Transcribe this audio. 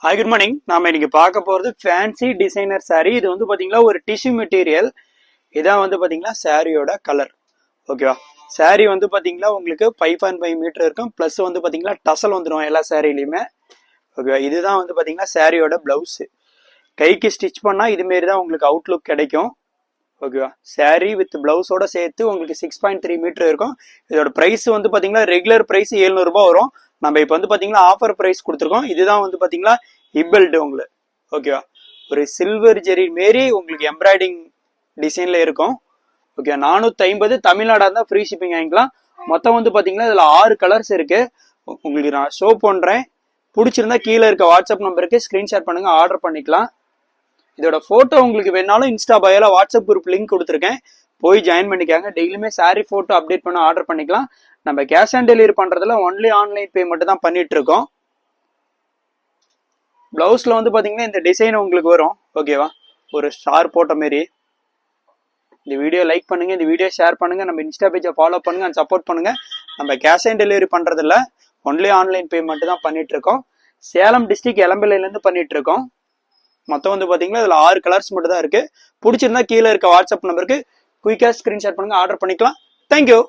Hi good morning. நாம இன்னைக்கு பார்க்க போறது ஃபேன்சி டிசைனர் saree. இது வந்து பாத்தீங்கன்னா ஒரு டிஷ்யூ மெட்டீரியல். இதான் வந்து பாத்தீங்கன்னா சாரியோட கலர். ஓகேவா? saree வந்து பாத்தீங்கன்னா உங்களுக்கு 5.5 மீட்டர் இருக்கும். பிளஸ் வந்து பாத்தீங்கன்னா டசல் வந்துடும் எல்லா சாரிலையுமே. ஓகேவா? இதுதான் வந்து பாத்தீங்கன்னா சாரியோட பிளவுஸ். கைக்கு ஸ்டிச் பண்ணா இது மாரி தான் உங்களுக்கு அவுட்லுக் கிடைக்கும். ஓகேவா? saree வித் பிளவுஸோட சேர்த்து உங்களுக்கு 6.3 மீட்டர் இருக்கும். இதோட பிரைஸ் வந்து பாத்தீங்கன்னா ரெகுலர் பிரைஸ் 700 ரூபாய் வரும். நம்ம இப்போ வந்து பாத்தீங்கன்னா ஆஃபர் பிரைஸ் கொடுத்துருக்கோம். இதுதான் வந்து பாத்தீங்கன்னா ஹிப்பெல்ட் உங்களுக்கு. ஓகேவா? ஒரு சில்வர் ஜெரி மாரி உங்களுக்கு எம்ப்ராய்டிங் டிசைன்ல இருக்கும். ஓகே, 450 தமிழ்நாடா இருந்தா ஃப்ரீ ஷிப்பிங் வாங்கிக்கலாம். மொத்தம் வந்து பாத்தீங்கன்னா இதுல 6 கலர்ஸ் இருக்கு. உங்களுக்கு நான் ஷோ பண்றேன். பிடிச்சிருந்தா கீழே இருக்க வாட்ஸ்அப் நம்பருக்கு ஸ்கிரீன்ஷாட் பண்ணுங்க, ஆர்டர் பண்ணிக்கலாம். இதோட போட்டோ உங்களுக்கு வேணாலும் இன்ஸ்டா பயோல வாட்ஸ்அப் குரூப் லிங்க் கொடுத்துருக்கேன், போய் ஜாயின் பண்ணிக்காங்க. டெய்லியுமே சாரி போட்டோ அப்டேட் பண்ண ஆர்டர் பண்ணிக்கலாம். நம்ம கேஷ் ஆன் டெலிவரி பண்றதுல ஒன்லி ஆன்லைன் பேமெண்ட் தான் பண்ணிட்டு இருக்கோம். பிளவுஸ்ல வந்து பாத்தீங்கன்னா இந்த டிசைன் உங்களுக்கு வரும். ஓகேவா? ஒரு ஸ்டார் போட்ட மாரி. இந்த வீடியோ லைக் பண்ணுங்க, இந்த வீடியோ ஷேர் பண்ணுங்க, நம்ம இன்ஸ்டா பேஜை ஃபாலோ பண்ணுங்க அண்ட் சப்போர்ட் பண்ணுங்க. நம்ம கேஷ் ஆன் டெலிவரி பண்றதில்ல, ஒன்லி ஆன்லைன் பேமெண்ட் தான் பண்ணிட்டு இருக்கோம். சேலம் டிஸ்ட்ரிக்ட் எலம்பிலையில இருந்து பண்ணிட்டு இருக்கோம். மொத்தம் வந்து பாத்தீங்கன்னா இதுல 6 கலர்ஸ் மட்டும் தான் இருக்கு. பிடிச்சிருந்தா கீழே இருக்க வாட்ஸ்அப் நம்பருக்கு குயிக்கா ஸ்கிரீன்ஷாட் பண்ணுங்க, ஆர்டர் பண்ணிக்கலாம். தேங்க்யூ.